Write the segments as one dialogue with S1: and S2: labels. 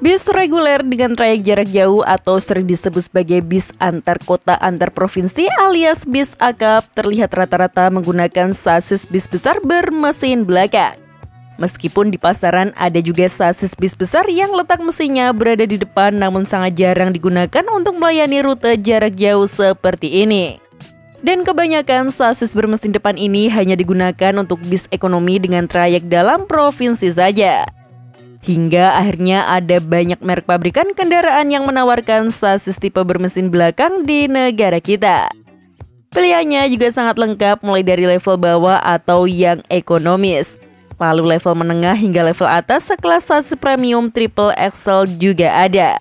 S1: Bis reguler dengan trayek jarak jauh atau sering disebut sebagai bis antar kota antar provinsi alias bis akap terlihat rata-rata menggunakan sasis bis besar bermesin belakang. Meskipun di pasaran ada juga sasis bis besar yang letak mesinnya berada di depan namun sangat jarang digunakan untuk melayani rute jarak jauh seperti ini. Dan kebanyakan sasis bermesin depan ini hanya digunakan untuk bis ekonomi dengan trayek dalam provinsi saja. Hingga akhirnya ada banyak merek pabrikan kendaraan yang menawarkan sasis tipe bermesin belakang di negara kita. Pilihannya juga sangat lengkap mulai dari level bawah atau yang ekonomis. Lalu level menengah hingga level atas sekelas sasis premium triple axle juga ada.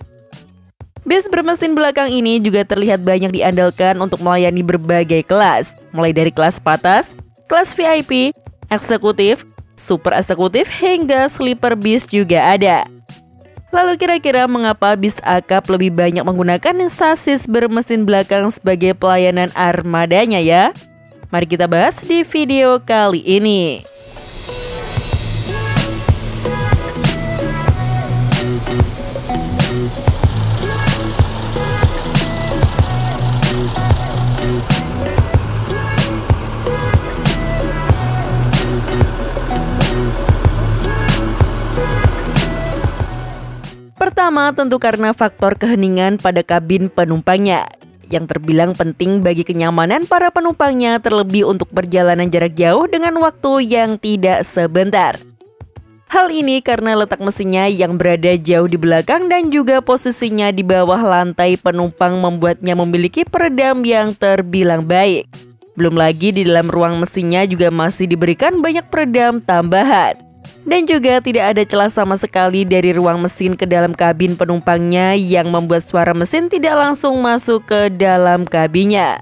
S1: Bis bermesin belakang ini juga terlihat banyak diandalkan untuk melayani berbagai kelas. Mulai dari kelas patas, kelas VIP, eksekutif, super eksekutif hingga sleeper bis juga ada. Lalu kira-kira mengapa bis akap lebih banyak menggunakan sasis bermesin belakang sebagai pelayanan armadanya ya? Mari kita bahas di video kali ini. Pertama, tentu karena faktor keheningan pada kabin penumpangnya, yang terbilang penting bagi kenyamanan para penumpangnya terlebih untuk perjalanan jarak jauh dengan waktu yang tidak sebentar. Hal ini karena letak mesinnya yang berada jauh di belakang dan juga posisinya di bawah lantai penumpang membuatnya memiliki peredam yang terbilang baik. Belum lagi di dalam ruang mesinnya juga masih diberikan banyak peredam tambahan. Dan juga tidak ada celah sama sekali dari ruang mesin ke dalam kabin penumpangnya yang membuat suara mesin tidak langsung masuk ke dalam kabinnya.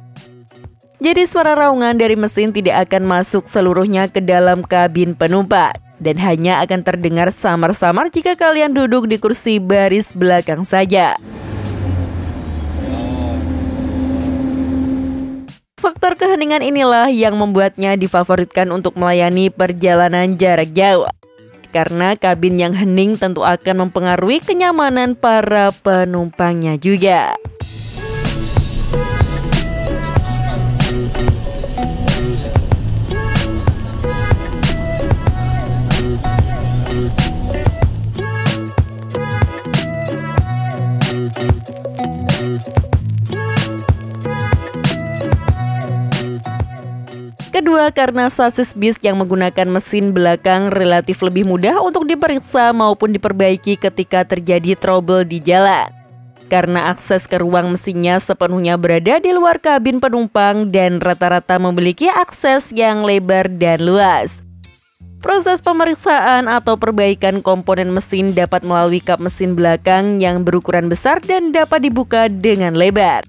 S1: Jadi suara raungan dari mesin tidak akan masuk seluruhnya ke dalam kabin penumpang dan hanya akan terdengar samar-samar jika kalian duduk di kursi baris belakang saja. Faktor keheningan inilah yang membuatnya difavoritkan untuk melayani perjalanan jarak jauh. Karena kabin yang hening tentu akan mempengaruhi kenyamanan para penumpangnya juga. Kedua, karena sasis bis yang menggunakan mesin belakang relatif lebih mudah untuk diperiksa maupun diperbaiki ketika terjadi trouble di jalan. Karena akses ke ruang mesinnya sepenuhnya berada di luar kabin penumpang dan rata-rata memiliki akses yang lebar dan luas. Proses pemeriksaan atau perbaikan komponen mesin dapat melalui kap mesin belakang yang berukuran besar dan dapat dibuka dengan lebar.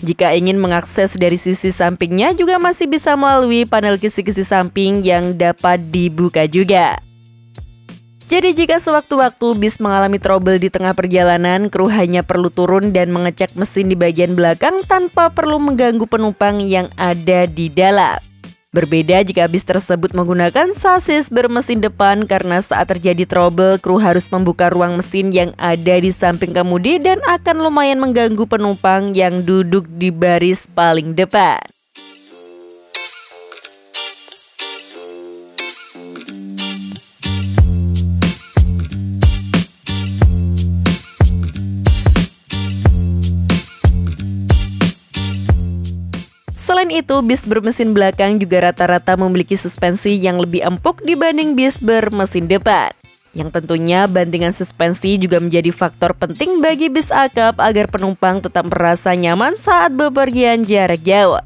S1: Jika ingin mengakses dari sisi sampingnya juga masih bisa melalui panel kisi-kisi samping yang dapat dibuka juga. Jadi jika sewaktu-waktu bis mengalami trouble di tengah perjalanan, kru hanya perlu turun dan mengecek mesin di bagian belakang tanpa perlu mengganggu penumpang yang ada di dalam. Berbeda jika bis tersebut menggunakan sasis bermesin depan karena saat terjadi trouble, kru harus membuka ruang mesin yang ada di samping kemudi dan akan lumayan mengganggu penumpang yang duduk di baris paling depan. Selain itu, bis bermesin belakang juga rata-rata memiliki suspensi yang lebih empuk dibanding bis bermesin depan. Yang tentunya bantingan suspensi juga menjadi faktor penting bagi bis akap agar penumpang tetap merasa nyaman saat bepergian jarak jauh.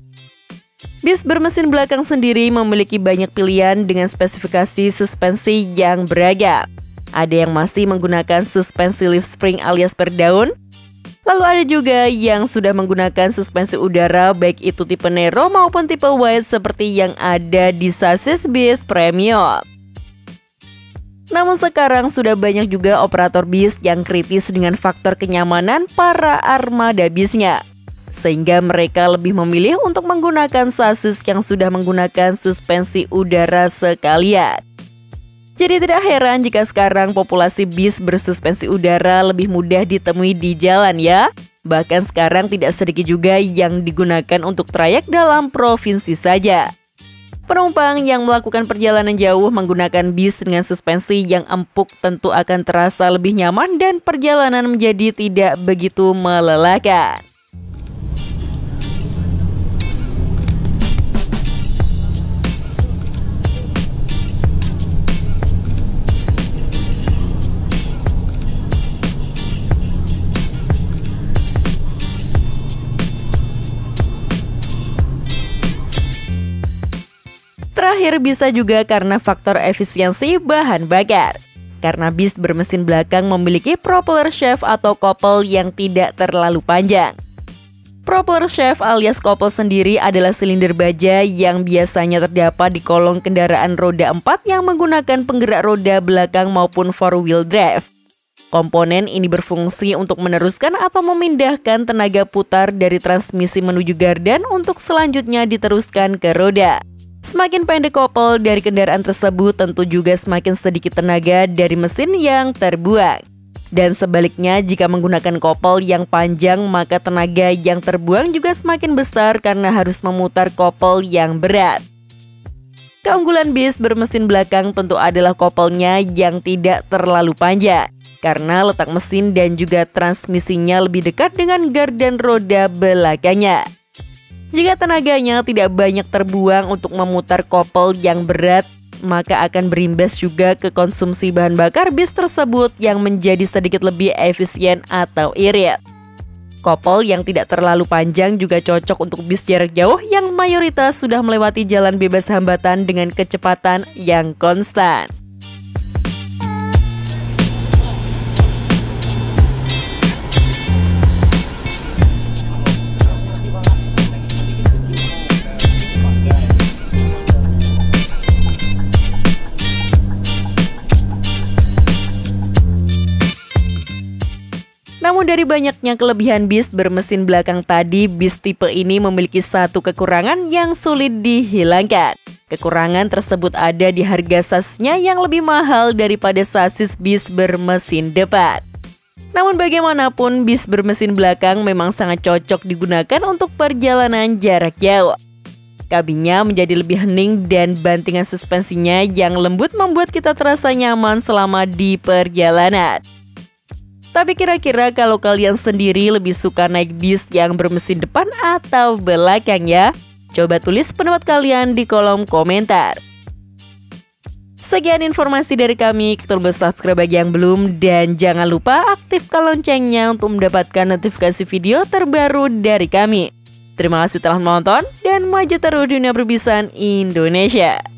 S1: Bis bermesin belakang sendiri memiliki banyak pilihan dengan spesifikasi suspensi yang beragam. Ada yang masih menggunakan suspensi lift spring alias per daun. Lalu ada juga yang sudah menggunakan suspensi udara baik itu tipe Nero maupun tipe Wide seperti yang ada di sasis bis premium. Namun sekarang sudah banyak juga operator bis yang kritis dengan faktor kenyamanan para armada bisnya. Sehingga mereka lebih memilih untuk menggunakan sasis yang sudah menggunakan suspensi udara sekalian. Jadi tidak heran jika sekarang populasi bis bersuspensi udara lebih mudah ditemui di jalan ya. Bahkan sekarang tidak sedikit juga yang digunakan untuk trayek dalam provinsi saja. Penumpang yang melakukan perjalanan jauh menggunakan bis dengan suspensi yang empuk tentu akan terasa lebih nyaman dan perjalanan menjadi tidak begitu melelahkan. Terakhir bisa juga karena faktor efisiensi bahan bakar. Karena bis bermesin belakang memiliki propeller shaft atau kopel yang tidak terlalu panjang. Propeller shaft alias kopel sendiri adalah silinder baja yang biasanya terdapat di kolong kendaraan roda 4 yang menggunakan penggerak roda belakang maupun four wheel drive. Komponen ini berfungsi untuk meneruskan atau memindahkan tenaga putar dari transmisi menuju gardan untuk selanjutnya diteruskan ke roda. Semakin pendek kopel dari kendaraan tersebut tentu juga semakin sedikit tenaga dari mesin yang terbuang. Dan sebaliknya jika menggunakan kopel yang panjang maka tenaga yang terbuang juga semakin besar karena harus memutar kopel yang berat. Keunggulan bis bermesin belakang tentu adalah kopelnya yang tidak terlalu panjang. Karena letak mesin dan juga transmisinya lebih dekat dengan gardan roda belakangnya. Jika tenaganya tidak banyak terbuang untuk memutar kopel yang berat, maka akan berimbas juga ke konsumsi bahan bakar bis tersebut yang menjadi sedikit lebih efisien atau irit. Kopel yang tidak terlalu panjang juga cocok untuk bis jarak jauh yang mayoritas sudah melewati jalan bebas hambatan dengan kecepatan yang konstan. Namun dari banyaknya kelebihan bis bermesin belakang tadi, bis tipe ini memiliki satu kekurangan yang sulit dihilangkan. Kekurangan tersebut ada di harga sasisnya yang lebih mahal daripada sasis bis bermesin depan. Namun bagaimanapun, bis bermesin belakang memang sangat cocok digunakan untuk perjalanan jarak jauh. Kabinnya menjadi lebih hening dan bantingan suspensinya yang lembut membuat kita terasa nyaman selama di perjalanan. Tapi kira-kira kalau kalian sendiri lebih suka naik bis yang bermesin depan atau belakang ya? Coba tulis pendapat kalian di kolom komentar. Sekian informasi dari kami, klik tombol subscribe bagi yang belum, dan jangan lupa aktifkan loncengnya untuk mendapatkan notifikasi video terbaru dari kami. Terima kasih telah menonton dan maju terus dunia perbisan Indonesia.